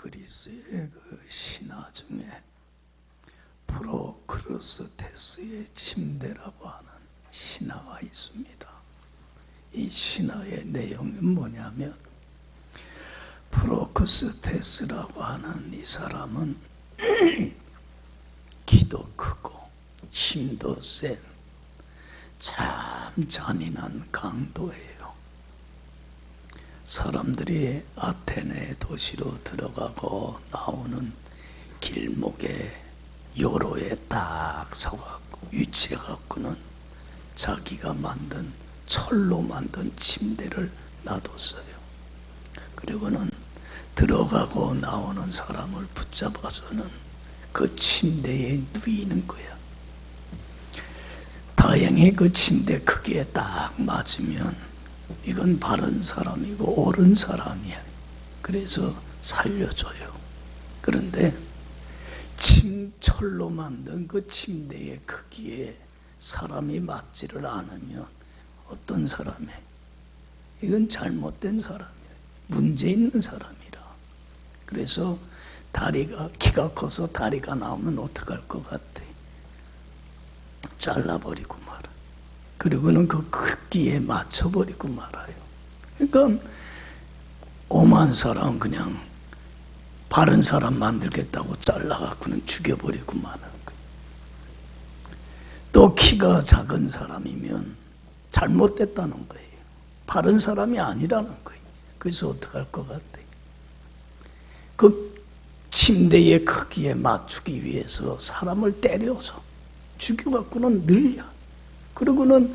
그리스의 그 신화 중에 프로크루스테스의 침대라고 하는 신화가 있습니다. 이 신화의 내용은 뭐냐면, 프로크루스테스라고 하는 이 사람은 키도 크고 힘도 센 참 잔인한 강도예요. 사람들이 아테네 도시로 들어가고 나오는 길목에 요로에 딱 서갖고 위치해갖고는 자기가 만든 철로 만든 침대를 놔뒀어요. 그리고는 들어가고 나오는 사람을 붙잡아서는 그 침대에 누이는 거야. 다행히 그 침대 크기에 딱 맞으면 이건 바른 사람이고 옳은 사람이야. 그래서 살려줘요. 그런데 철로 만든 그 침대의 크기에 사람이 맞지를 않으면 어떤 사람이에요? 이건 잘못된 사람이에요. 문제 있는 사람이라. 그래서 키가 커서 다리가 나오면 어떡할 것 같아? 잘라버리고 말아. 그리고는 그 크기에 맞춰버리고 말아요. 그러니까 오만 사람 그냥 바른 사람 만들겠다고 잘라갖고는 죽여버리고 마는 거예요. 또 키가 작은 사람이면 잘못됐다는 거예요. 바른 사람이 아니라는 거예요. 그래서 어떡할 것 같아요? 그 침대의 크기에 맞추기 위해서 사람을 때려서 죽여갖고는 늘려. 그러고는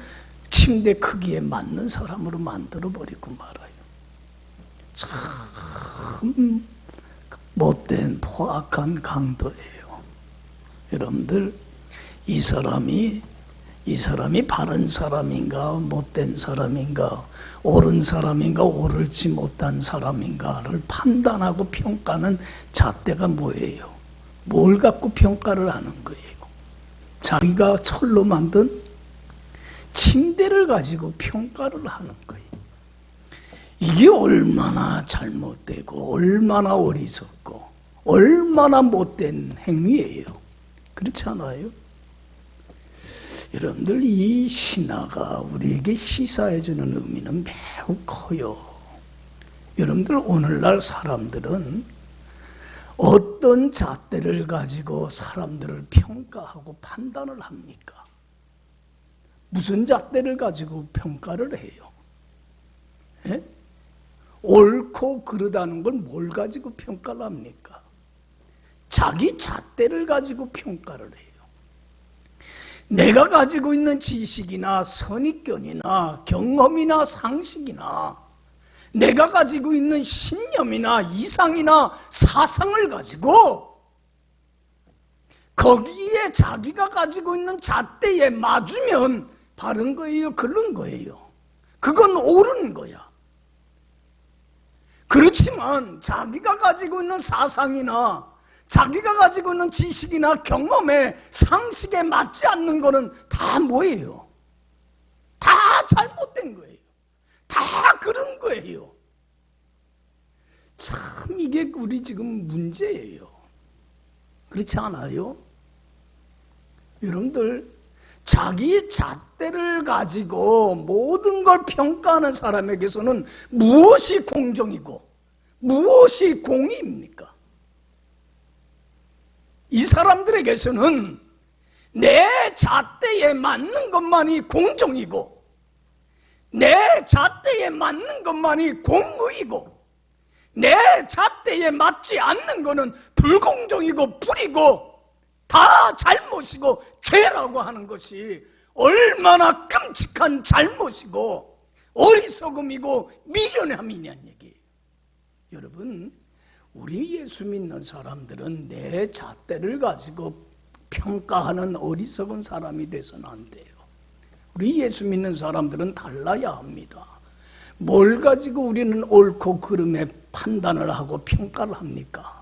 침대 크기에 맞는 사람으로 만들어버리고 말아요. 참 못된 포악한 강도예요. 여러분들, 이 사람이 바른 사람인가 못된 사람인가 옳은 사람인가 옳을지 못한 사람인가를 판단하고 평가하는 잣대가 뭐예요? 뭘 갖고 평가를 하는 거예요? 자기가 철로 만든 침대를 가지고 평가를 하는 거예요. 이게 얼마나 잘못되고 얼마나 어리석고 얼마나 못된 행위예요. 그렇지 않아요? 여러분들, 이 신화가 우리에게 시사해주는 의미는 매우 커요. 여러분들, 오늘날 사람들은 어떤 잣대를 가지고 사람들을 평가하고 판단을 합니까? 무슨 잣대를 가지고 평가를 해요? 예? 옳고 그르다는 걸 뭘 가지고 평가를 합니까? 자기 잣대를 가지고 평가를 해요. 내가 가지고 있는 지식이나 선입견이나 경험이나 상식이나 내가 가지고 있는 신념이나 이상이나 사상을 가지고 거기에 자기가 가지고 있는 잣대에 맞으면 바른 거예요? 그른 거예요? 그건 옳은 거야. 그렇지만 자기가 가지고 있는 사상이나 자기가 가지고 있는 지식이나 경험에 상식에 맞지 않는 거는 다 뭐예요? 다 잘못된 거예요. 다 그런 거예요. 참 이게 우리 지금 문제예요. 그렇지 않아요? 여러분들, 자기 잣대를 가지고 모든 걸 평가하는 사람에게서는 무엇이 공정이고 무엇이 공의입니까? 이 사람들에게서는 내 잣대에 맞는 것만이 공정이고 내 잣대에 맞는 것만이 공의이고 내 잣대에 맞지 않는 것은 불공정이고 불이고 다 잘못이고 죄라고 하는 것이 얼마나 끔찍한 잘못이고 어리석음이고 미련함이냐는 얘기예요. 여러분, 우리 예수 믿는 사람들은 내 잣대를 가지고 평가하는 어리석은 사람이 돼서는 안 돼요. 우리 예수 믿는 사람들은 달라야 합니다. 뭘 가지고 우리는 옳고 그름의 판단을 하고 평가를 합니까?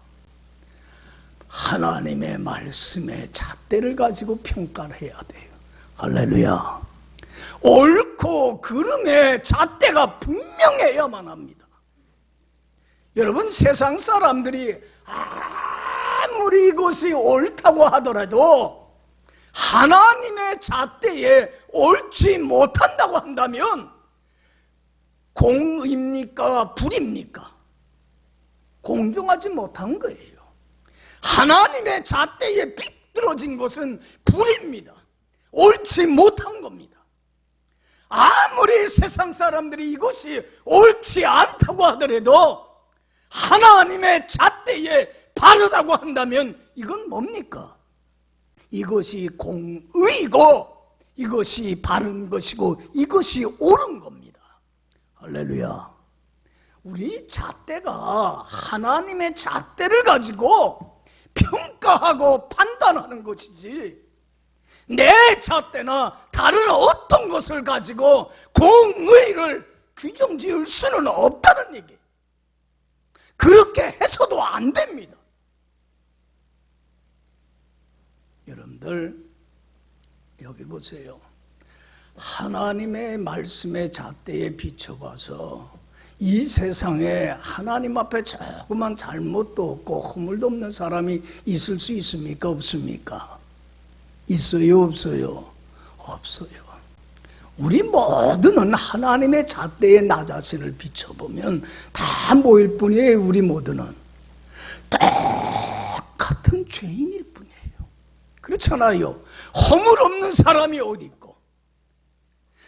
하나님의 말씀에 잣대를 가지고 평가를 해야 돼요. 할렐루야. 옳고 그름의 잣대가 분명해야만 합니다. 여러분, 세상 사람들이 아무리 이것이 옳다고 하더라도 하나님의 잣대에 옳지 못한다고 한다면 공입니까? 불입니까? 공정하지 못한 거예요. 하나님의 잣대에 비뚤어진 것은 불입니다. 옳지 못한 겁니다. 아무리 세상 사람들이 이것이 옳지 않다고 하더라도 하나님의 잣대에 바르다고 한다면 이건 뭡니까? 이것이 공의고 이것이 바른 것이고 이것이 옳은 겁니다. 할렐루야. 우리 잣대가 하나님의 잣대를 가지고 평가하고 판단하는 것이지 내 잣대나 다른 어떤 것을 가지고 공의를 규정지을 수는 없다는 얘기예요. 그렇게 해서도 안 됩니다. 여러분들 여기 보세요. 하나님의 말씀의 잣대에 비춰봐서 이 세상에 하나님 앞에 조그만 잘못도 없고 허물도 없는 사람이 있을 수 있습니까? 없습니까? 있어요? 없어요? 없어요. 우리 모두는 하나님의 잣대에 나 자신을 비춰보면 다 뭐일 뿐이에요. 우리 모두는 똑같은 죄인일 뿐이에요. 그렇잖아요. 허물 없는 사람이 어디 있고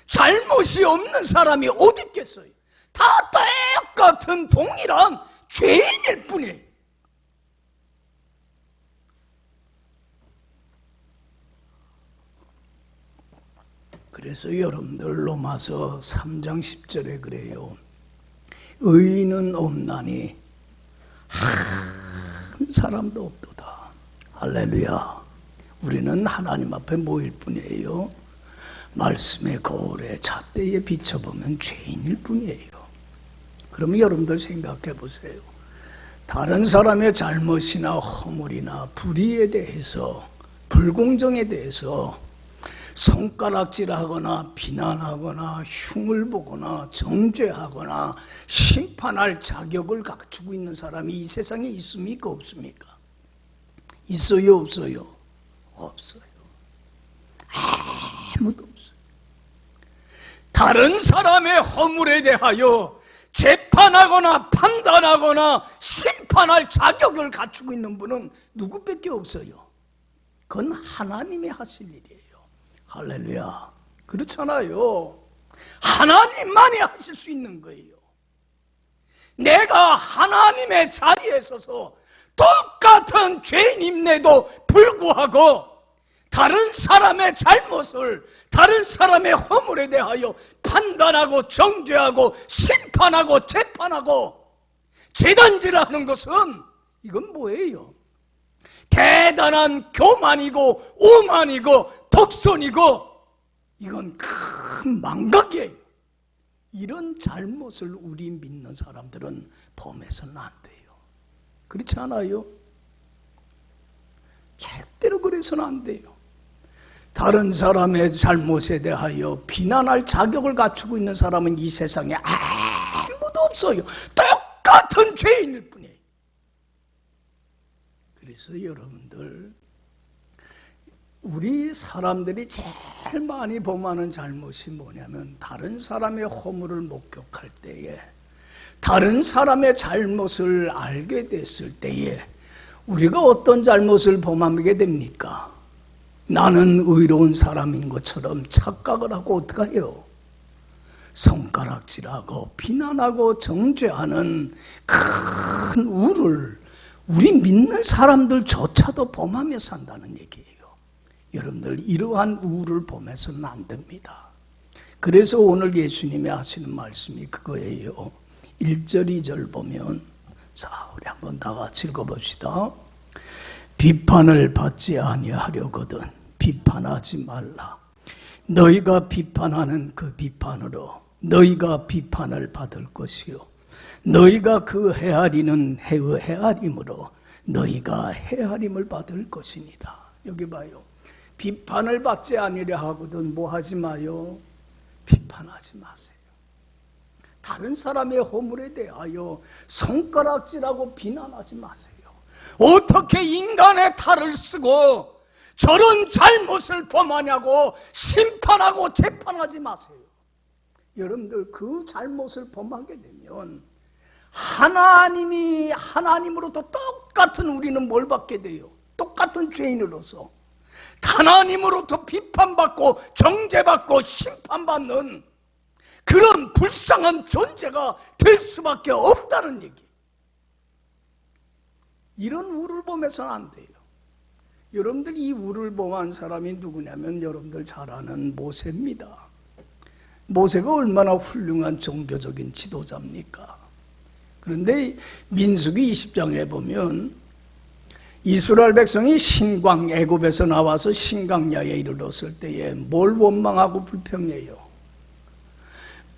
잘못이 없는 사람이 어디 있겠어요. 다 똑같은 동일한 죄인일 뿐이에요. 그래서 여러분들 로마서 3장 10절에 그래요. 의인은 없나니 한 사람도 없도다. 할렐루야. 우리는 하나님 앞에 모일 뿐이에요. 말씀의 거울에 잣대에 비춰보면 죄인일 뿐이에요. 그러면 여러분들 생각해 보세요. 다른 사람의 잘못이나 허물이나 불의에 대해서 불공정에 대해서 손가락질하거나 비난하거나 흉을 보거나 정죄하거나 심판할 자격을 갖추고 있는 사람이 이 세상에 있습니까? 없습니까? 있어요? 없어요? 없어요. 아무도 없어요. 다른 사람의 허물에 대하여 재판하거나 판단하거나 심판할 자격을 갖추고 있는 분은 누구밖에 없어요. 그건 하나님이 하실 일이에요. 할렐루야. 그렇잖아요. 하나님만이 하실 수 있는 거예요. 내가 하나님의 자리에 서서 똑같은 죄인임에도 불구하고 다른 사람의 잘못을, 다른 사람의 허물에 대하여 판단하고 정죄하고 심판하고 재판하고 재단질하는 것은 이건 뭐예요? 대단한 교만이고 오만이고 독선이고 이건 큰 망각이에요. 이런 잘못을 우리 믿는 사람들은 범해서는 안 돼요. 그렇지 않아요? 절대로 그래서는 안 돼요. 다른 사람의 잘못에 대하여 비난할 자격을 갖추고 있는 사람은 이 세상에 아무도 없어요. 똑같은 죄인일 뿐이에요. 그래서 여러분들 우리 사람들이 제일 많이 범하는 잘못이 뭐냐면 다른 사람의 허물을 목격할 때에 다른 사람의 잘못을 알게 됐을 때에 우리가 어떤 잘못을 범하게 됩니까? 나는 의로운 사람인 것처럼 착각을 하고 어떻게 해요? 손가락질하고 비난하고 정죄하는 큰 우를 우리 믿는 사람들조차도 범하며 산다는 얘기예요. 여러분들 이러한 우를 범해서는 안 됩니다. 그래서 오늘 예수님이 하시는 말씀이 그거예요. 1절 2절 보면 자 우리 한번 다 같이 읽어봅시다. 비판을 받지 아니하려거든 비판하지 말라. 너희가 비판하는 그 비판으로 너희가 비판을 받을 것이요 너희가 그 헤아리는 헤아림으로 너희가 헤아림을 받을 것이니라. 여기 봐요. 비판을 받지 아니려 하거든 뭐 하지 마요? 비판하지 마세요. 다른 사람의 허물에 대하여 손가락질하고 비난하지 마세요. 어떻게 인간의 탈을 쓰고 저런 잘못을 범하냐고 심판하고 재판하지 마세요. 여러분들 그 잘못을 범하게 되면 하나님으로부터 똑같은 우리는 뭘 받게 돼요? 똑같은 죄인으로서 하나님으로부터 비판받고 정죄받고 심판받는 그런 불쌍한 존재가 될 수밖에 없다는 얘기. 이런 우를 범해서는 안 돼요. 여러분들 이 우를 범한 사람이 누구냐면 여러분들 잘 아는 모세입니다. 모세가 얼마나 훌륭한 종교적인 지도자입니까? 그런데 민수기 20장에 보면 이스라엘 백성이 신광 애굽에서 나와서 신광야에 이르렀을 때에 뭘 원망하고 불평해요?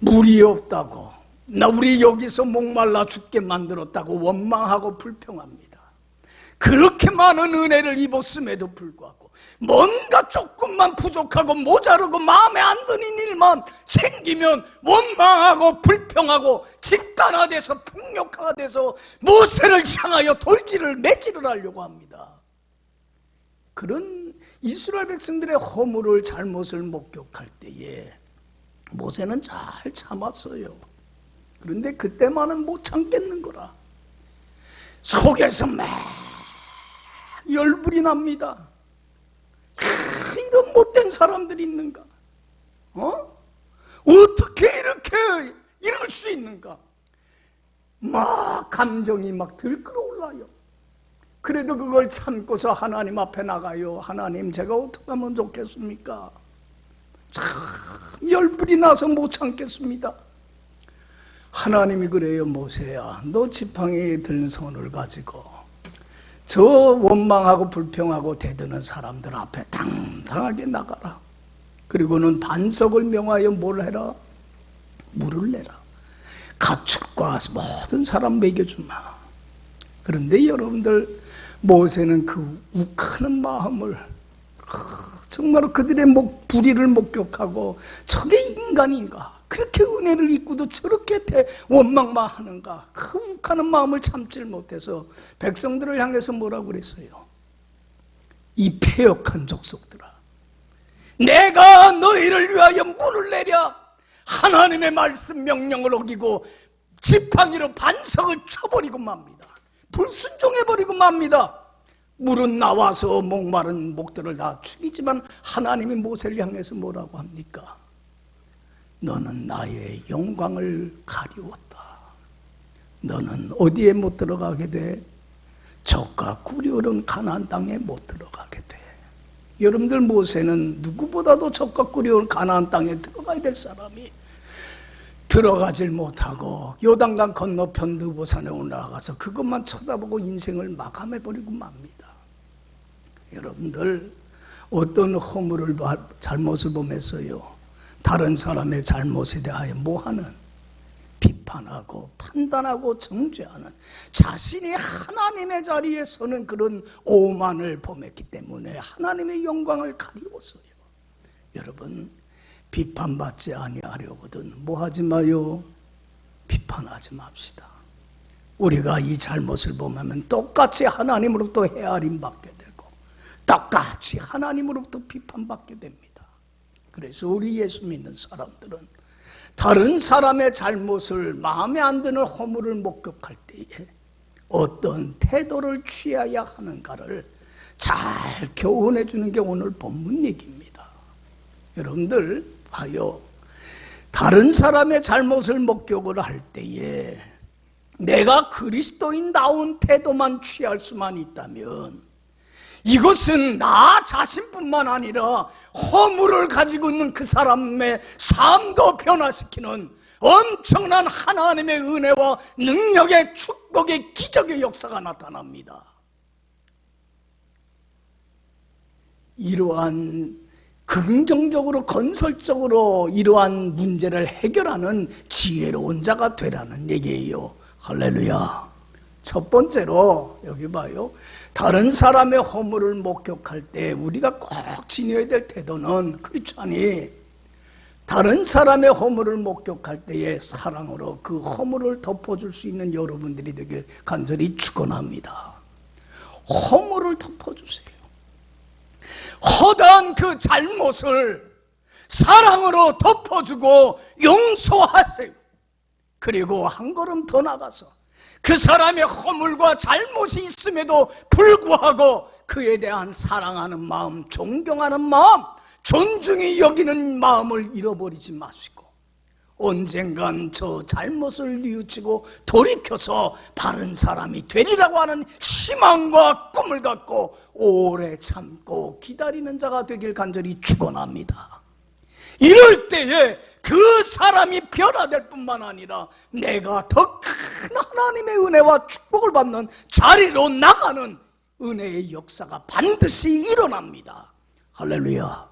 물이 없다고, 우리 여기서 목말라 죽게 만들었다고 원망하고 불평합니다. 그렇게 많은 은혜를 입었음에도 불구하고 뭔가 조금만 부족하고 모자르고 마음에 안 드는 일만 생기면 원망하고 불평하고 집단화돼서 폭력화돼서 모세를 향하여 돌질을 매질을 하려고 합니다. 그런 이스라엘 백성들의 허물을 잘못을 목격할 때에 모세는 잘 참았어요. 그런데 그때만은 못 참겠는 거라 속에서 막 열불이 납니다. 이런 못된 사람들이 있는가? 어떻게 이렇게 이럴 수 있는가? 막 감정이 막 들끓어올라요. 그래도 그걸 참고서 하나님 앞에 나가요. 하나님, 제가 어떻게 하면 좋겠습니까? 참 열불이 나서 못 참겠습니다. 하나님이 그래요. 모세야, 너 지팡이에 든 손을 가지고 저 원망하고 불평하고 대드는 사람들 앞에 당당하게 나가라. 그리고는 반석을 명하여 뭘 해라? 물을 내라. 가축과 모든 사람 먹여주마. 그런데 여러분들, 모세는 그 욱하는 마음을 정말 그들의 불의를 목격하고 저게 인간인가? 그렇게 은혜를 입고도 저렇게 원망만 하는가? 그 욱하는 마음을 참질 못해서 백성들을 향해서 뭐라고 그랬어요? 이 패역한 족속들아, 내가 너희를 위하여 물을 내랴. 하나님의 말씀 명령을 어기고 지팡이로 반석을 쳐버리고 맙니다. 불순종해버리고 맙니다. 물은 나와서 목마른 목들을 다 죽이지만 하나님이 모세를 향해서 뭐라고 합니까? 너는 나의 영광을 가리웠다. 너는 어디에 못 들어가게 돼? 적과 꿀이 흐르는 가나안 땅에 못 들어가게 돼. 여러분들, 모세는 누구보다도 적과 꿀이 흐르는 가나안 땅에 들어가야 될 사람이 들어가질 못하고 요단강 건너편 느보산에 올라가서 그것만 쳐다보고 인생을 마감해버리고 맙니다. 여러분들, 어떤 허물을 잘못을 범했어요? 다른 사람의 잘못에 대하여 뭐하는? 비판하고 판단하고 정죄하는, 자신이 하나님의 자리에 서는 그런 오만을 범했기 때문에 하나님의 영광을 가리웠어요. 여러분, 비판받지 아니하려거든 뭐하지 마요? 비판하지 맙시다. 우리가 이 잘못을 범하면 똑같이 하나님으로부터 헤아림 받게 되고 똑같이 하나님으로부터 비판받게 됩니다. 그래서 우리 예수 믿는 사람들은 다른 사람의 잘못을, 마음에 안 드는 허물을 목격할 때에 어떤 태도를 취해야 하는가를 잘 교훈해 주는 게 오늘 본문 얘기입니다. 여러분들 봐요. 다른 사람의 잘못을 목격을 할 때에 내가 그리스도인다운 태도만 취할 수만 있다면 이것은 나 자신뿐만 아니라 허물을 가지고 있는 그 사람의 삶도 변화시키는 엄청난 하나님의 은혜와 능력의 축복의 기적의 역사가 나타납니다. 이러한 긍정적으로 건설적으로 이러한 문제를 해결하는 지혜로운 자가 되라는 얘기예요. 할렐루야. 첫 번째로 여기 봐요. 다른 사람의 허물을 목격할 때 우리가 꼭 지녀야 될 태도는 크리스찬이 다른 사람의 허물을 목격할 때에 사랑으로 그 허물을 덮어줄 수 있는 여러분들이 되길 간절히 축원합니다. 허물을 덮어주세요. 허다한 그 잘못을 사랑으로 덮어주고 용서하세요. 그리고 한 걸음 더 나가서 그 사람의 허물과 잘못이 있음에도 불구하고 그에 대한 사랑하는 마음, 존경하는 마음, 존중히 여기는 마음을 잃어버리지 마시고 언젠간 저 잘못을 뉘우치고 돌이켜서 바른 사람이 되리라고 하는 희망과 꿈을 갖고 오래 참고 기다리는 자가 되길 간절히 축원합니다. 이럴 때에 그 사람이 변화될 뿐만 아니라 내가 더 큰 하나님의 은혜와 축복을 받는 자리로 나가는 은혜의 역사가 반드시 일어납니다. 할렐루야.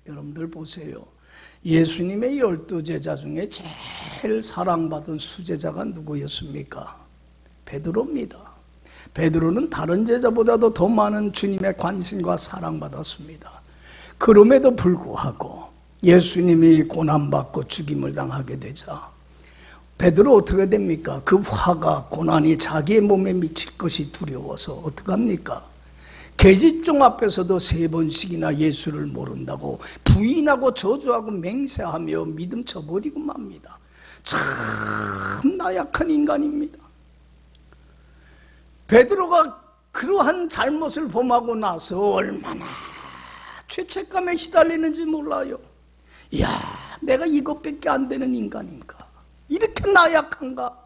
여러분들 보세요. 예수님의 12제자 중에 제일 사랑받은 수제자가 누구였습니까? 베드로입니다. 베드로는 다른 제자보다도 더 많은 주님의 관심과 사랑받았습니다. 그럼에도 불구하고 예수님이 고난받고 죽임을 당하게 되자 베드로 어떻게 됩니까? 그 화가, 고난이 자기의 몸에 미칠 것이 두려워서 어떻게 합니까? 계집종 앞에서도 3번씩이나 예수를 모른다고 부인하고 저주하고 맹세하며 믿음 저버리고 맙니다. 참 나약한 인간입니다. 베드로가 그러한 잘못을 범하고 나서 얼마나 죄책감에 시달리는지 몰라요. 이야, 내가 이것밖에 안 되는 인간인가? 이렇게 나약한가?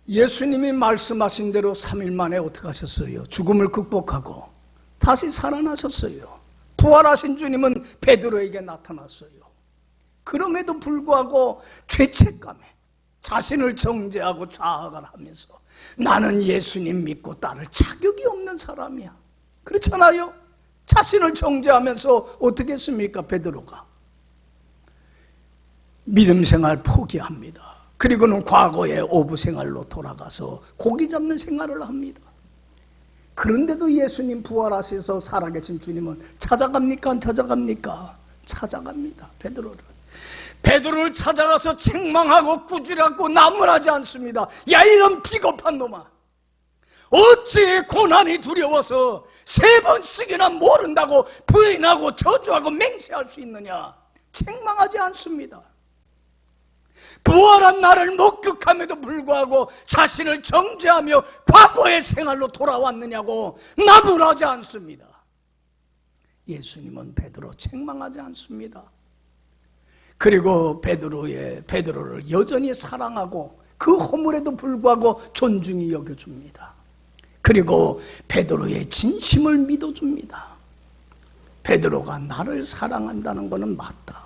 예수님이 말씀하신 대로 3일 만에 어떻게 하셨어요? 죽음을 극복하고 다시 살아나셨어요. 부활하신 주님은 베드로에게 나타났어요. 그럼에도 불구하고 죄책감에 자신을 정죄하고 자학을 하면서 나는 예수님 믿고 따를 자격이 없는 사람이야. 그렇잖아요? 자신을 정죄하면서 어떻게 했습니까? 베드로가 믿음 생활 포기합니다. 그리고는 과거의 어부 생활로 돌아가서 고기 잡는 생활을 합니다. 그런데도 예수님 부활하셔서 살아계신 주님은 찾아갑니까? 안 찾아갑니까? 찾아갑니다. 베드로를 찾아가서 책망하고 꾸짖고 나무라지 않습니다. 야, 이런 비겁한 놈아, 어찌 고난이 두려워서 3번씩이나 모른다고 부인하고 저주하고 맹세할 수 있느냐? 책망하지 않습니다. 부활한 나를 목격함에도 불구하고 자신을 정죄하며 과거의 생활로 돌아왔느냐고 나무라지 않습니다. 예수님은 베드로 책망하지 않습니다. 그리고 베드로를 여전히 사랑하고 그 허물에도 불구하고 존중히 여겨줍니다. 그리고 베드로의 진심을 믿어줍니다. 베드로가 나를 사랑한다는 것은 맞다.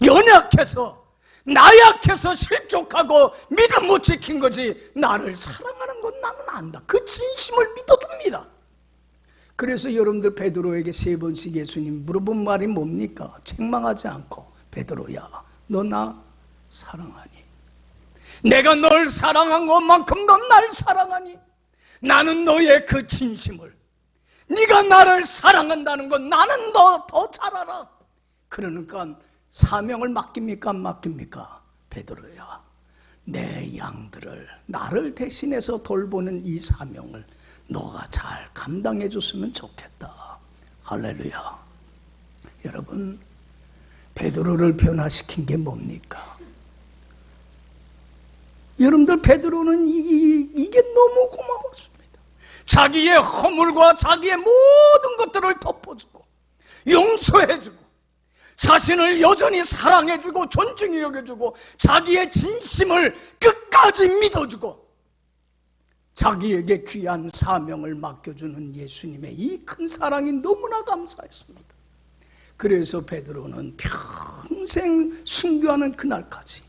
연약해서 나약해서 실족하고 믿음 못 지킨 거지 나를 사랑하는 건 나는 안다. 그 진심을 믿어둡니다. 그래서 여러분들 베드로에게 3번씩 예수님 물어본 말이 뭡니까? 책망하지 않고 베드로야, 너 나 사랑하니? 내가 널 사랑한 것만큼 넌 날 사랑하니? 나는 너의 그 진심을, 네가 나를 사랑한다는 건 나는 너 더 잘 알아. 그러니까 사명을 맡깁니까? 안 맡깁니까? 베드로야, 내 양들을 나를 대신해서 돌보는 이 사명을 너가 잘 감당해 줬으면 좋겠다. 할렐루야. 여러분, 베드로를 변화시킨 게 뭡니까? 여러분들, 베드로는 이게 너무 고마웠습니다. 자기의 허물과 자기의 모든 것들을 덮어주고 용서해주고 자신을 여전히 사랑해주고 존중히 여겨주고 자기의 진심을 끝까지 믿어주고 자기에게 귀한 사명을 맡겨주는 예수님의 이 큰 사랑이 너무나 감사했습니다. 그래서 베드로는 평생 순교하는 그날까지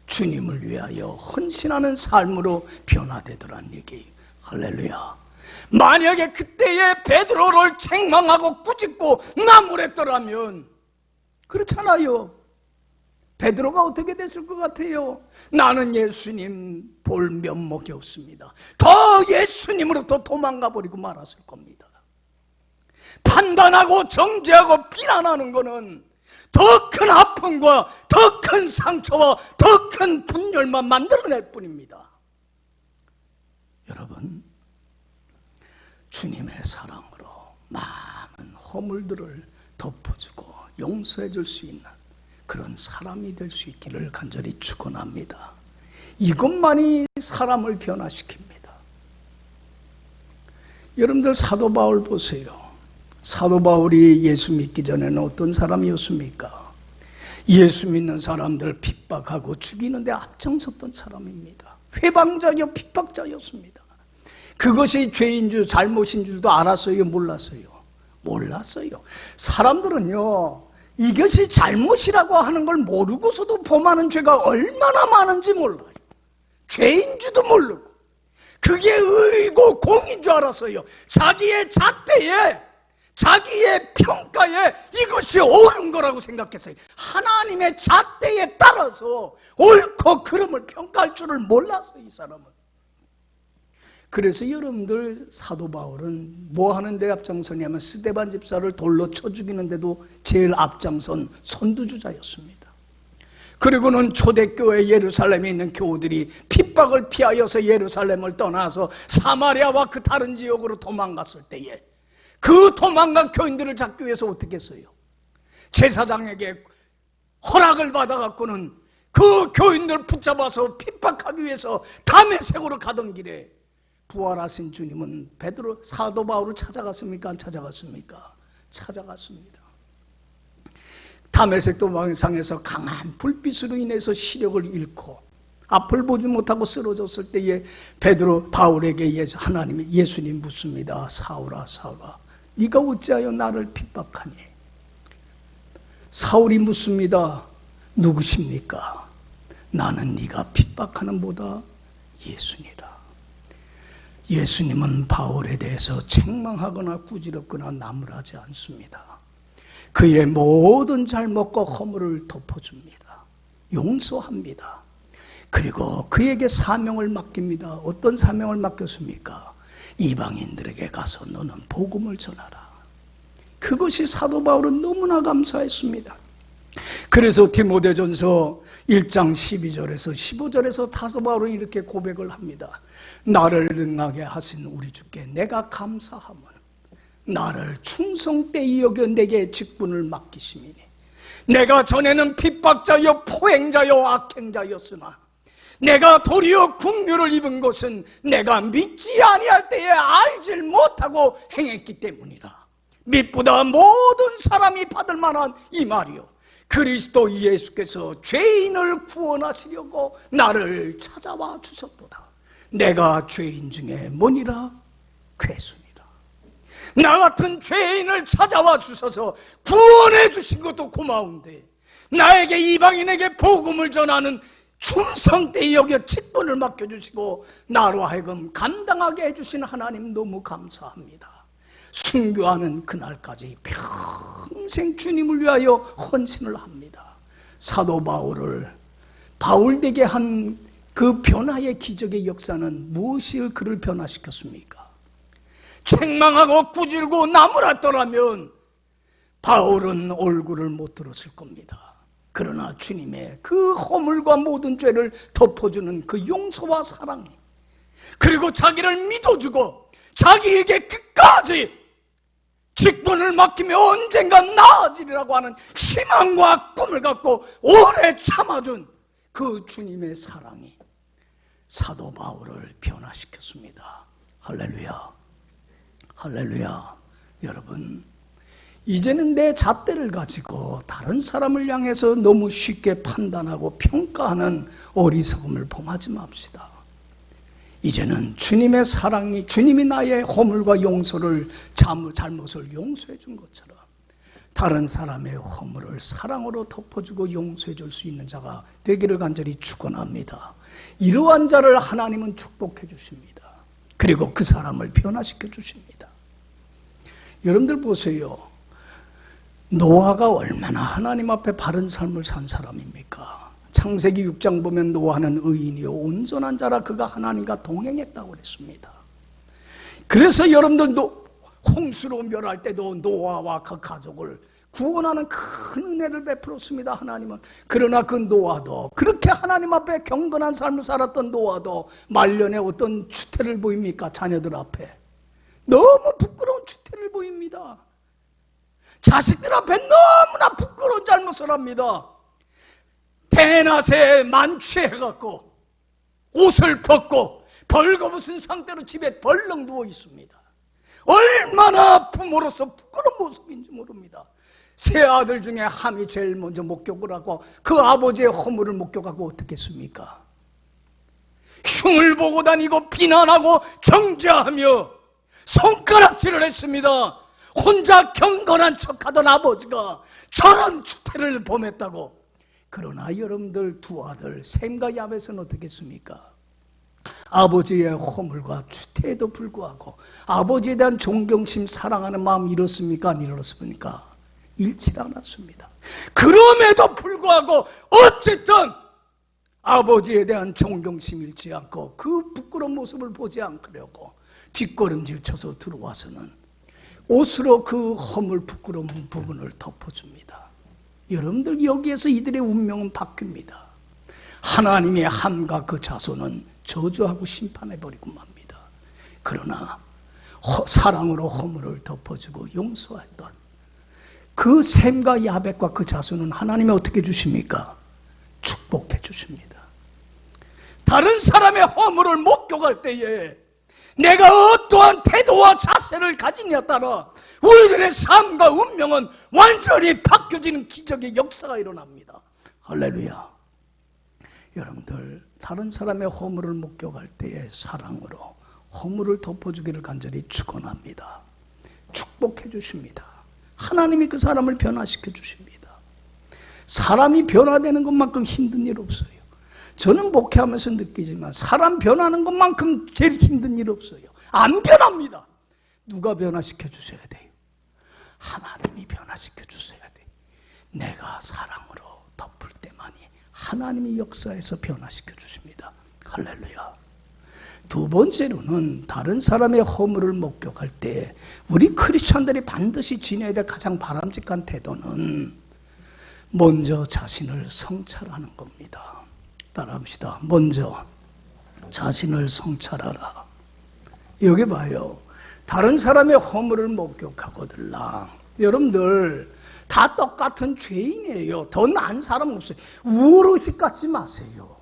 주님을 위하여 헌신하는 삶으로 변화되더란 얘기. 할렐루야. 만약에 그때에 베드로를 책망하고 꾸짖고 나무랬더라면, 그렇잖아요, 베드로가 어떻게 됐을 것 같아요? 나는 예수님 볼 면목이 없습니다. 더 예수님으로부터 도망가 버리고 말았을 겁니다. 판단하고 정죄하고 비난하는 것은 더 큰 아픔과 더 큰 상처와 더 큰 분열만 만들어낼 뿐입니다. 여러분, 주님의 사랑으로 많은 허물들을 덮어주고 용서해 줄 수 있는 그런 사람이 될 수 있기를 간절히 축원합니다. 이것만이 사람을 변화시킵니다. 여러분들 사도 바울 보세요. 사도 바울이 예수 믿기 전에는 어떤 사람이었습니까? 예수 믿는 사람들 핍박하고 죽이는데 앞장섰던 사람입니다. 회방자요 핍박자였습니다. 그것이 죄인 줄 잘못인 줄도 알았어요? 몰랐어요? 몰랐어요. 사람들은요, 이것이 잘못이라고 하는 걸 모르고서도 범하는 죄가 얼마나 많은지 몰라요. 죄인 줄도 모르고 그게 의고 공인 줄 알았어요. 자기의 잣대에, 자기의 평가에 이것이 옳은 거라고 생각했어요. 하나님의 잣대에 따라서 옳고 그름을 평가할 줄을 몰랐어요, 이 사람은. 그래서 여러분들 사도 바울은 뭐 하는데 앞장서냐면 스데반 집사를 돌로 쳐 죽이는데도 제일 앞장선 선두주자였습니다. 그리고는 초대교회 예루살렘에 있는 교우들이 핍박을 피하여서 예루살렘을 떠나서 사마리아와 그 다른 지역으로 도망갔을 때에 그 도망간 교인들을 잡기 위해서 어떻게 했어요? 제사장에게 허락을 받아갖고는 그 교인들 붙잡아서 핍박하기 위해서 다메섹으로 가던 길에 부활하신 주님은 베드로 사도 바울을 찾아갔습니까? 안 찾아갔습니까? 찾아갔습니다. 다메섹 도망상에서 강한 불빛으로 인해서 시력을 잃고 앞을 보지 못하고 쓰러졌을 때에 베드로 바울에게 하나님이 예수님 묻습니다. 사울아 사울아 네가 어찌하여 나를 핍박하니? 사울이 묻습니다. 누구십니까? 나는 네가 핍박하는 보다 예수니라. 예수님은 바울에 대해서 책망하거나 꾸지럽거나 나무라지 않습니다. 그의 모든 잘못과 허물을 덮어줍니다. 용서합니다. 그리고 그에게 사명을 맡깁니다. 어떤 사명을 맡겼습니까? 이방인들에게 가서 너는 복음을 전하라. 그것이 사도 바울은 너무나 감사했습니다. 그래서 디모데전서 1장 12절에서 15절에서 사도 바울은 이렇게 고백을 합니다. 나를 능하게 하신 우리 주께 내가 감사함은 나를 충성되이 여겨 내게 직분을 맡기심이니 내가 전에는 핍박자여 포행자여 악행자였으나 내가 도리어 국류를 입은 것은 내가 믿지 아니할 때에 알질 못하고 행했기 때문이라. 믿보다 모든 사람이 받을 만한 이 말이요 그리스도 예수께서 죄인을 구원하시려고 나를 찾아와 주셨도다. 내가 죄인 중에 뭐니라? 괴수니라. 나 같은 죄인을 찾아와 주셔서 구원해 주신 것도 고마운데 나에게 이방인에게 복음을 전하는 충성되이 여겨 직분을 맡겨주시고 나로 하여금 감당하게 해주신 하나님 너무 감사합니다. 순교하는 그날까지 평생 주님을 위하여 헌신을 합니다. 사도 바울을 바울되게 한 그 변화의 기적의 역사는 무엇이 그를 변화시켰습니까? 책망하고 꾸짖고 나무랐더라면 바울은 얼굴을 못 들었을 겁니다. 그러나 주님의 그 허물과 모든 죄를 덮어주는 그 용서와 사랑이 그리고 자기를 믿어주고 자기에게 끝까지 직분을 맡기며 언젠간 나아지리라고 하는 희망과 꿈을 갖고 오래 참아준 그 주님의 사랑이 사도 바울을 변화시켰습니다. 할렐루야, 할렐루야. 여러분, 이제는 내 잣대를 가지고 다른 사람을 향해서 너무 쉽게 판단하고 평가하는 어리석음을 범하지 맙시다. 이제는 주님의 사랑이, 주님이 나의 허물과 용서를, 잘못을 용서해 준 것처럼 다른 사람의 허물을 사랑으로 덮어주고 용서해 줄 수 있는 자가 되기를 간절히 축원합니다. 이러한 자를 하나님은 축복해 주십니다. 그리고 그 사람을 변화시켜 주십니다. 여러분들 보세요. 노아가 얼마나 하나님 앞에 바른 삶을 산 사람입니까? 창세기 6장 보면 노아는 의인이요 온전한 자라 그가 하나님과 동행했다고 그랬습니다. 그래서 여러분들도 홍수로 멸할 때도 노아와 그 가족을 구원하는 큰 은혜를 베풀었습니다. 하나님은. 그러나 그 노아도, 그렇게 하나님 앞에 경건한 삶을 살았던 노아도 말년에 어떤 추태를 보입니까? 자녀들 앞에 너무 부끄러운 추태를 보입니다. 자식들 앞에 너무나 부끄러운 잘못을 합니다. 대낮에 만취해갖고 옷을 벗고 벌거벗은 상태로 집에 벌렁 누워 있습니다. 얼마나 부모로서 부끄러운 모습인지 모릅니다. 세 아들 중에 함이 제일 먼저 목격을 하고 그 아버지의 허물을 목격하고 어떻겠습니까? 흉을 보고 다니고 비난하고 정죄하며 손가락질을 했습니다. 혼자 경건한 척하던 아버지가 저런 추태를 범했다고. 그러나 여러분들 두 아들 셈과 야벳은 어떻겠습니까? 아버지의 허물과 추태에도 불구하고 아버지에 대한 존경심, 사랑하는 마음 잃었습니까? 안 잃었습니까? 잃지 않았습니다. 그럼에도 불구하고 어쨌든 아버지에 대한 존경심 잃지 않고 그 부끄러운 모습을 보지 않으려고 뒷걸음질 쳐서 들어와서는 옷으로 그 허물 부끄러운 부분을 덮어줍니다. 여러분들 여기에서 이들의 운명은 바뀝니다. 하나님의 함과 그 자손은 저주하고 심판해버리고 맙니다. 그러나 사랑으로 허물을 덮어주고 용서했던 그 셈과 야벳과 그 자손은 하나님이 어떻게 주십니까? 축복해 주십니다. 다른 사람의 허물을 목격할 때에 내가 어떠한 태도와 자세를 가지냐에 따라 우리들의 삶과 운명은 완전히 바뀌어지는 기적의 역사가 일어납니다. 할렐루야. 여러분들 다른 사람의 허물을 목격할 때에 사랑으로 허물을 덮어주기를 간절히 축원합니다. 축복해 주십니다. 하나님이 그 사람을 변화시켜 주십니다. 사람이 변화되는 것만큼 힘든 일 없어요. 저는 목회하면서 느끼지만 사람 변하는 것만큼 제일 힘든 일 없어요. 안 변합니다. 누가 변화시켜 주셔야 돼요? 하나님이 변화시켜 주셔야 돼요. 내가 사랑으로 덮을 때만이 하나님이 역사에서 변화시켜 주십니다. 할렐루야. 두 번째로는 다른 사람의 허물을 목격할 때 우리 크리스천들이 반드시 지녀야 될 가장 바람직한 태도는 먼저 자신을 성찰하는 겁니다. 따라합시다. 먼저 자신을 성찰하라. 여기 봐요. 다른 사람의 허물을 목격하거들라. 여러분들 다 똑같은 죄인이에요. 더 나은 사람 없어요. 우월의식 갖지 마세요.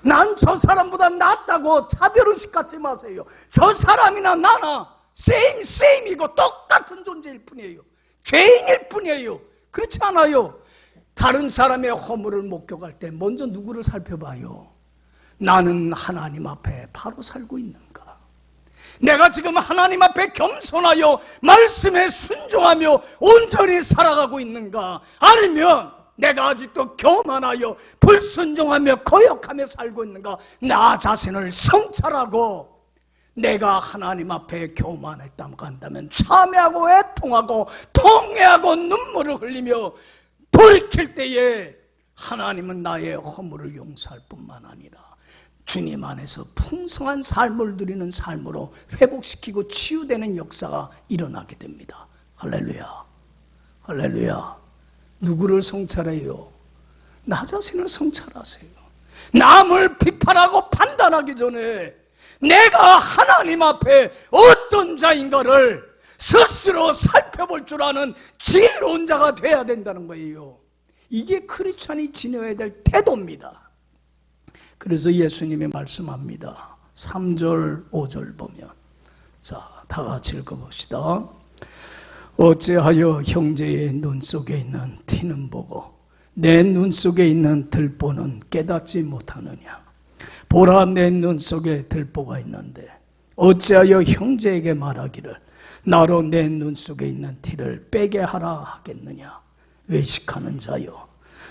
난 저 사람보다 낫다고 차별의식 갖지 마세요. 저 사람이나 나나 세임이고 똑같은 존재일 뿐이에요. 죄인일 뿐이에요. 그렇지 않아요. 다른 사람의 허물을 목격할 때 먼저 누구를 살펴봐요? 나는 하나님 앞에 바로 살고 있는가? 내가 지금 하나님 앞에 겸손하여 말씀에 순종하며 온전히 살아가고 있는가? 아니면 내가 아직도 교만하여 불순종하며 거역하며 살고 있는가? 나 자신을 성찰하고 내가 하나님 앞에 교만했다고 한다면 참회하고 애통하고 통회하고 눈물을 흘리며 돌이킬 때에 하나님은 나의 허물을 용서할 뿐만 아니라 주님 안에서 풍성한 삶을 누리는 삶으로 회복시키고 치유되는 역사가 일어나게 됩니다. 할렐루야. 할렐루야. 누구를 성찰해요? 나 자신을 성찰하세요. 남을 비판하고 판단하기 전에 내가 하나님 앞에 어떤 자인가를 스스로 살펴볼 줄 아는 지혜로운 자가 돼야 된다는 거예요. 이게 크리스찬이 지녀야 될 태도입니다. 그래서 예수님이 말씀합니다. 3절 5절 보면, 자, 다 같이 읽어봅시다. 어찌하여 형제의 눈 속에 있는 티는 보고 내 눈 속에 있는 들보는 깨닫지 못하느냐? 보라, 내 눈 속에 들보가 있는데 어찌하여 형제에게 말하기를 나로 내 눈 속에 있는 티를 빼게 하라 하겠느냐? 외식하는 자여,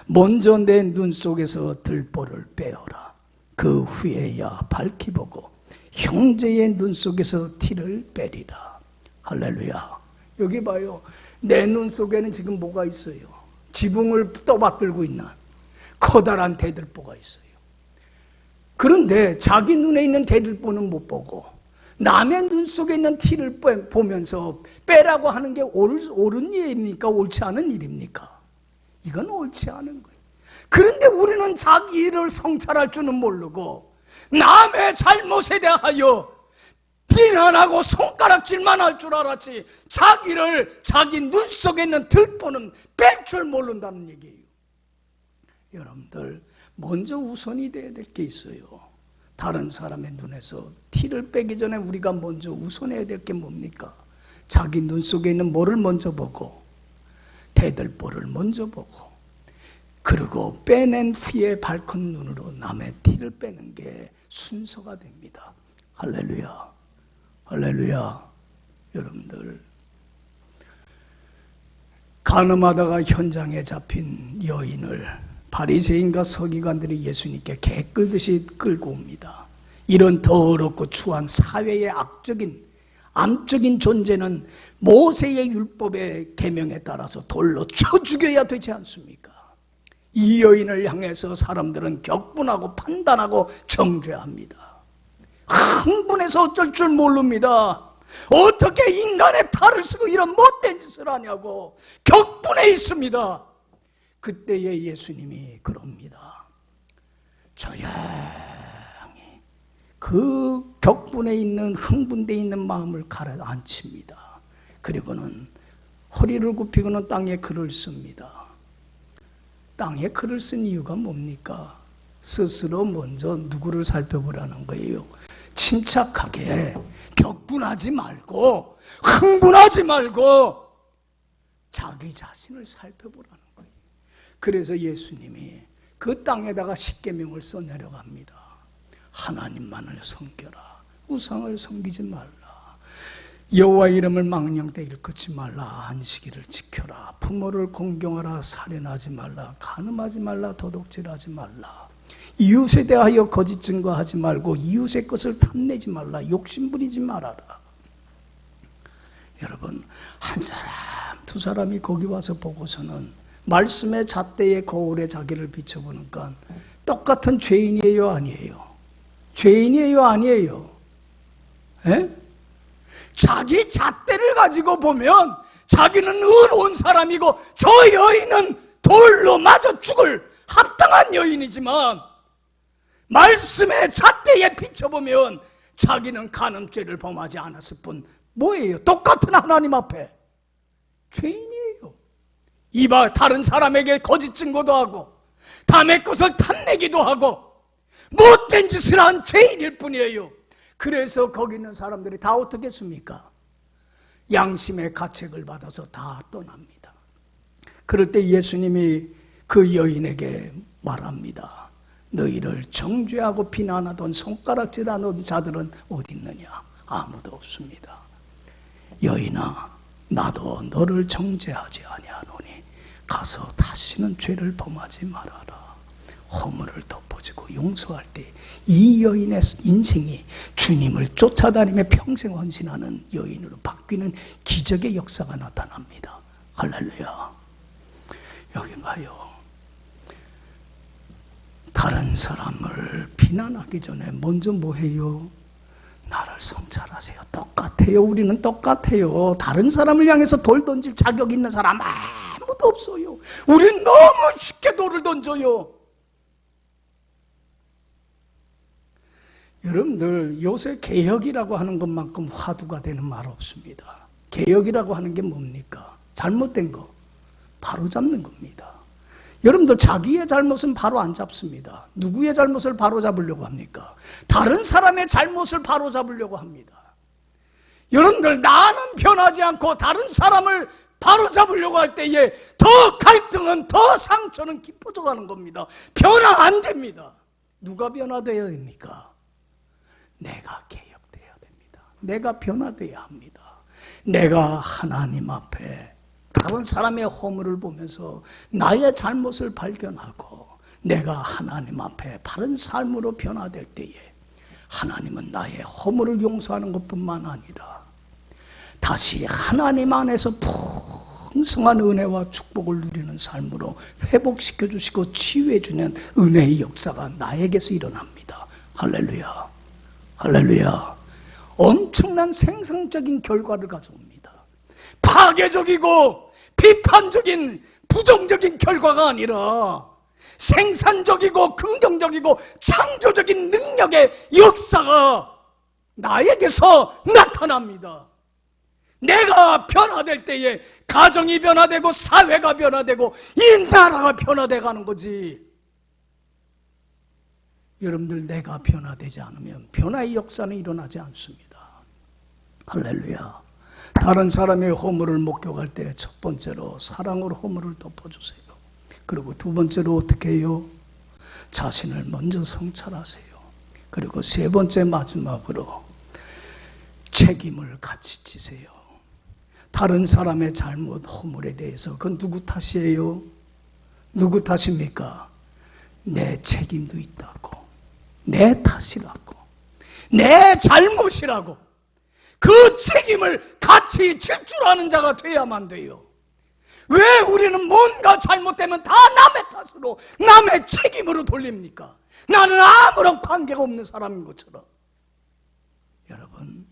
먼저 내 눈 속에서 들보를 빼어라. 그 후에야 밝히 보고 형제의 눈 속에서 티를 빼리라. 할렐루야. 여기 봐요. 내 눈 속에는 지금 뭐가 있어요? 지붕을 떠받들고 있는 커다란 대들보가 있어요. 그런데 자기 눈에 있는 대들보는 못 보고 남의 눈 속에 있는 티를 보면서 빼라고 하는 게 옳은 일입니까? 옳지 않은 일입니까? 이건 옳지 않은 거예요. 그런데 우리는 자기 일을 성찰할 줄은 모르고 남의 잘못에 대하여 비난하고 손가락질만 할 줄 알았지 자기 눈 속에 있는 들보는 뺄 줄 모른다는 얘기예요. 여러분들 먼저 우선이 돼야 될 게 있어요. 다른 사람의 눈에서 티를 빼기 전에 우리가 먼저 우선해야 될 게 뭡니까? 자기 눈 속에 있는 뭐를 먼저 보고 대들보를 먼저 보고 그리고 빼낸 후에 밝은 눈으로 남의 티를 빼는 게 순서가 됩니다. 할렐루야, 할렐루야. 여러분들 간음하다가 현장에 잡힌 여인을 바리새인과 서기관들이 예수님께 개 끌듯이 끌고 옵니다. 이런 더럽고 추한 사회의 암적인 존재는 모세의 율법의 계명에 따라서 돌로 쳐 죽여야 되지 않습니까? 이 여인을 향해서 사람들은 격분하고 판단하고 정죄합니다. 흥분해서 어쩔 줄 모릅니다. 어떻게 인간의 탈을 쓰고 이런 못된 짓을 하냐고 격분해 있습니다. 그때에 예수님이 그럽니다. 조용히 그 격분해 있는 흥분되어 있는 마음을 가라앉힙니다. 그리고는 허리를 굽히고는 땅에 글을 씁니다. 땅에 글을 쓴 이유가 뭡니까? 스스로 먼저 누구를 살펴보라는 거예요. 침착하게 격분하지 말고 흥분하지 말고 자기 자신을 살펴보라는 거예요. 그래서 예수님이 그 땅에다가 십계명을 써내려갑니다. 하나님만을 섬겨라. 우상을 섬기지 말라. 여호와 이름을 망령되 일컫지 말라. 안식일을 지켜라. 부모를 공경하라. 살인하지 말라. 간음하지 말라. 도둑질하지 말라. 이웃에 대하여 거짓 증거하지 말고 이웃의 것을 탐내지 말라. 욕심부리지 말아라. 여러분, 한 사람 두 사람이 거기 와서 보고서는 말씀의 잣대에 거울에 자기를 비춰보니까 똑같은 죄인이에요, 아니에요? 죄인이에요, 아니에요? 에? 자기 잣대를 가지고 보면 자기는 의로운 사람이고 저 여인은 돌로 맞아 죽을 합당한 여인이지만 말씀의 잣대에 비춰보면 자기는 간음죄를 범하지 않았을 뿐 뭐예요? 똑같은 하나님 앞에 죄인이에요. 이봐 다른 사람에게 거짓 증거도 하고 남의 것을 탐내기도 하고 못된 짓을 한 죄인일 뿐이에요. 그래서 거기 있는 사람들이 다 어떻게 했습니까? 양심의 가책을 받아서 다 떠납니다. 그럴 때 예수님이 그 여인에게 말합니다. 너희를 정죄하고 비난하던 손가락질하는 자들은 어디 있느냐? 아무도 없습니다. 여인아, 나도 너를 정죄하지 아니하노니 가서 다시는 죄를 범하지 말아라. 허물을 덮어주고 용서할 때 이 여인의 인생이 주님을 쫓아다니며 평생 헌신하는 여인으로 바뀌는 기적의 역사가 나타납니다. 할렐루야. 여기 봐요. 다른 사람을 비난하기 전에 먼저 뭐 해요? 나를 성찰하세요. 똑같아요. 우리는 똑같아요. 다른 사람을 향해서 돌 던질 자격 있는 사람 아무도 없어요. 우리는 너무 쉽게 돌을 던져요. 여러분들 요새 개혁이라고 하는 것만큼 화두가 되는 말 없습니다. 개혁이라고 하는 게 뭡니까? 잘못된 거 바로 잡는 겁니다. 여러분들 자기의 잘못은 바로 안 잡습니다. 누구의 잘못을 바로 잡으려고 합니까? 다른 사람의 잘못을 바로 잡으려고 합니다. 여러분들 나는 변하지 않고 다른 사람을 바로 잡으려고 할 때에 더 갈등은 더 상처는 깊어져 가는 겁니다. 변화 안 됩니다. 누가 변화되어야 됩니까? 내가 개혁되어야 됩니다. 내가 변화되어야 합니다. 내가 하나님 앞에 다른 사람의 허물을 보면서 나의 잘못을 발견하고 내가 하나님 앞에 바른 삶으로 변화될 때에 하나님은 나의 허물을 용서하는 것뿐만 아니라 다시 하나님 안에서 풍성한 은혜와 축복을 누리는 삶으로 회복시켜 주시고 치유해 주는 은혜의 역사가 나에게서 일어납니다. 할렐루야. 할렐루야. 엄청난 생산적인 결과를 가져옵니다. 파괴적이고 비판적인 부정적인 결과가 아니라 생산적이고 긍정적이고 창조적인 능력의 역사가 나에게서 나타납니다. 내가 변화될 때에 가정이 변화되고 사회가 변화되고 이 나라가 변화돼 가는 거지. 여러분들, 내가 변화되지 않으면 변화의 역사는 일어나지 않습니다. 할렐루야. 다른 사람의 허물을 목격할 때 첫 번째로 사랑으로 허물을 덮어주세요. 그리고 두 번째로 어떻게 해요? 자신을 먼저 성찰하세요. 그리고 세 번째 마지막으로 책임을 같이 지세요. 다른 사람의 잘못, 허물에 대해서 그건 누구 탓이에요? 누구 탓입니까? 내 책임도 있다고, 내 탓이라고, 내 잘못이라고 그 책임을 같이 질 줄 아는 자가 돼야만 돼요. 왜 우리는 뭔가 잘못되면 다 남의 탓으로, 남의 책임으로 돌립니까? 나는 아무런 관계가 없는 사람인 것처럼. 여러분,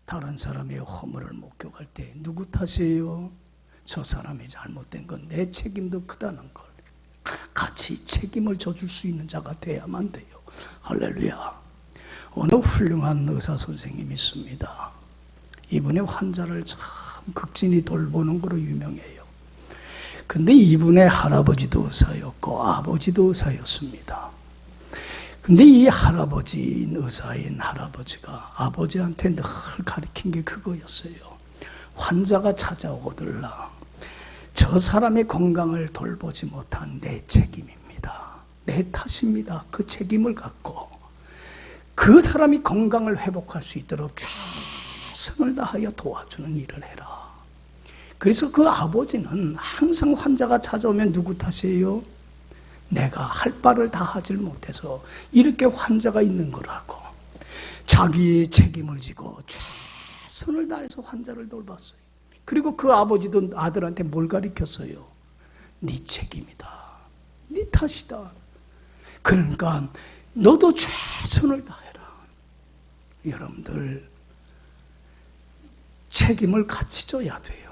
다른 사람의 허물을 목격할 때 누구 탓이에요? 저 사람이 잘못된 건 내 책임도 크다는 걸 같이 책임을 져줄 수 있는 자가 돼야만 돼요. 할렐루야. 어느 훌륭한 의사 선생님이 있습니다. 이분의 환자를 참 극진히 돌보는 거로 유명해요. 근데 이분의 할아버지도 의사였고 아버지도 의사였습니다. 근데 이 할아버지인 의사인 할아버지가 아버지한테 늘 가르친 게 그거였어요. 환자가 찾아오거들라 저 사람의 건강을 돌보지 못한 내 책임입니다. 내 탓입니다. 그 책임을 갖고 그 사람이 건강을 회복할 수 있도록 최선을 다하여 도와주는 일을 해라. 그래서 그 아버지는 항상 환자가 찾아오면 누구 탓이에요? 내가 할 바를 다 하질 못해서 이렇게 환자가 있는 거라고 자기의 책임을 지고 최선을 다해서 환자를 돌봤어요. 그리고 그 아버지도 아들한테 뭘 가르쳤어요? 네 책임이다. 네 탓이다. 그러니까 너도 최선을 다해라. 여러분들, 책임을 같이 져야 돼요.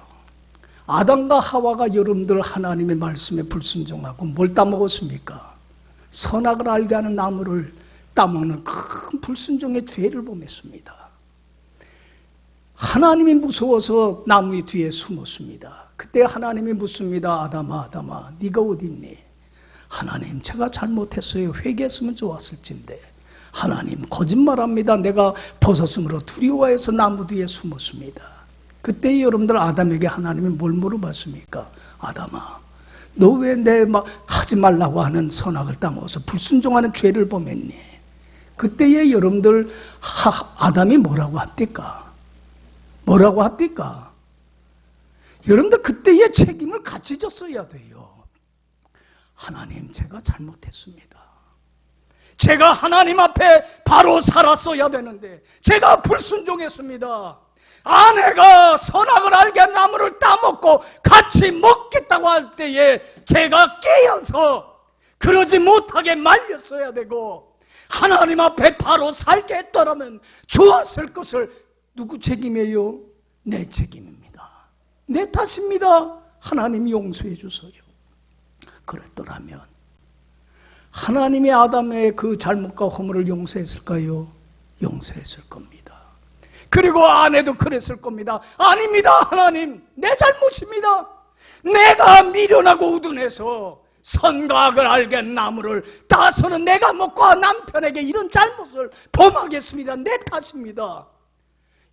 아담과 하와가 여러분들 하나님의 말씀에 불순종하고 뭘 따먹었습니까? 선악을 알게 하는 나무를 따먹는 큰 불순종의 죄를 범했습니다. 하나님이 무서워서 나무 뒤에 숨었습니다. 그때 하나님이 묻습니다. 아담아, 아담아, 네가 어디 있니? 하나님, 제가 잘못했어요. 회개했으면 좋았을진데. 하나님, 거짓말합니다. 내가 벗었으므로 두려워해서 나무 뒤에 숨었습니다. 그때 여러분들 아담에게 하나님이 뭘 물어봤습니까? 아담아, 너 왜 내 막 하지 말라고 하는 선악을 따먹어서 불순종하는 죄를 범했니? 그때에 여러분들 아담이 뭐라고 합니까? 뭐라고 합니까? 여러분들 그때의 책임을 같이 졌어야 돼요. 하나님, 제가 잘못했습니다. 제가 하나님 앞에 바로 살았어야 되는데 제가 불순종했습니다. 아내가 선악을 알게 한 나무를 따먹고 같이 먹겠다고 할 때에 제가 깨어서 그러지 못하게 말렸어야 되고 하나님 앞에 바로 살게 했더라면 좋았을 것을 누구 책임이에요? 내 책임입니다. 내 탓입니다. 하나님이 용서해 주세요. 그랬더라면 하나님이 아담의 그 잘못과 허물을 용서했을까요? 용서했을 겁니다. 그리고 아내도 그랬을 겁니다. 아닙니다. 하나님, 내 잘못입니다. 내가 미련하고 우둔해서 선과 악을 알게 한 나무를 따서는 내가 먹고 남편에게 이런 잘못을 범하겠습니다. 내 탓입니다.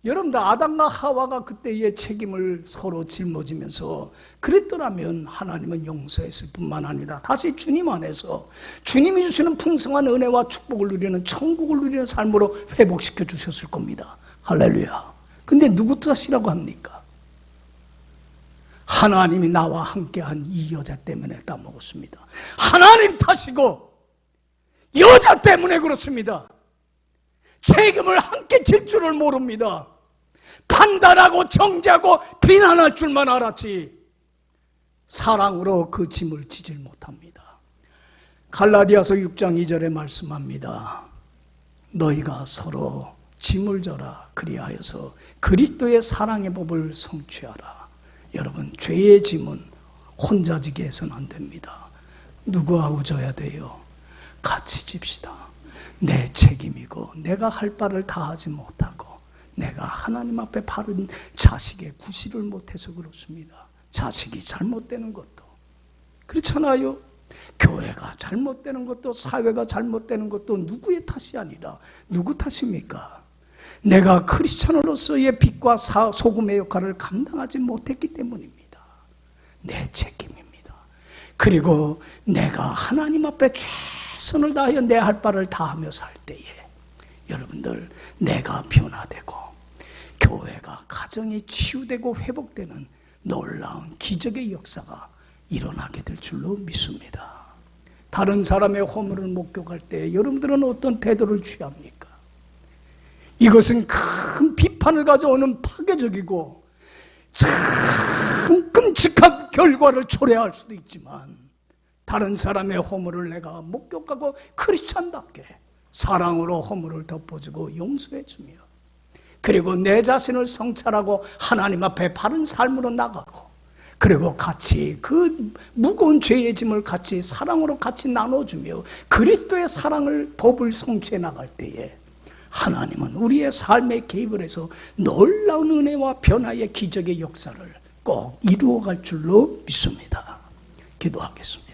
여러분들, 아담과 하와가 그때의 책임을 서로 짊어지면서 그랬더라면 하나님은 용서했을 뿐만 아니라 다시 주님 안에서 주님이 주시는 풍성한 은혜와 축복을 누리는 천국을 누리는 삶으로 회복시켜 주셨을 겁니다. 할렐루야. 근데 누구 탓이라고 합니까? 하나님이 나와 함께한 이 여자 때문에 따먹었습니다. 하나님 탓이고 여자 때문에 그렇습니다. 책임을 함께 질 줄을 모릅니다. 판단하고 정죄하고 비난할 줄만 알았지 사랑으로 그 짐을 지질 못합니다. 갈라디아서 6장 2절에 말씀합니다. 너희가 서로 짐을 져라. 그리하여서 그리스도의 사랑의 법을 성취하라. 여러분, 죄의 짐은 혼자 지게 해서는 안 됩니다. 누구하고 져야 돼요? 같이 집시다. 내 책임이고 내가 할 바를 다하지 못하고 내가 하나님 앞에 바른 자식의 구실을 못해서 그렇습니다. 자식이 잘못되는 것도 그렇잖아요. 교회가 잘못되는 것도 사회가 잘못되는 것도 누구의 탓이 아니라 누구 탓입니까? 내가 크리스찬으로서의 빛과 소금의 역할을 감당하지 못했기 때문입니다. 내 책임입니다. 그리고 내가 하나님 앞에 최선을 다하여 내 할 바를 다하며 살 때에 여러분들 내가 변화되고 교회가 가정이 치유되고 회복되는 놀라운 기적의 역사가 일어나게 될 줄로 믿습니다. 다른 사람의 허물을 목격할 때 여러분들은 어떤 태도를 취합니까? 이것은 큰 비판을 가져오는 파괴적이고 참 끔찍한 결과를 초래할 수도 있지만 다른 사람의 허물을 내가 목격하고 크리스찬답게 사랑으로 허물을 덮어주고 용서해주며 그리고 내 자신을 성찰하고 하나님 앞에 바른 삶으로 나가고 그리고 같이 그 무거운 죄의 짐을 같이 사랑으로 같이 나눠주며 그리스도의 사랑을 법을 성취해 나갈 때에 하나님은 우리의 삶에 개입을 해서 놀라운 은혜와 변화의 기적의 역사를 꼭 이루어갈 줄로 믿습니다. 기도하겠습니다.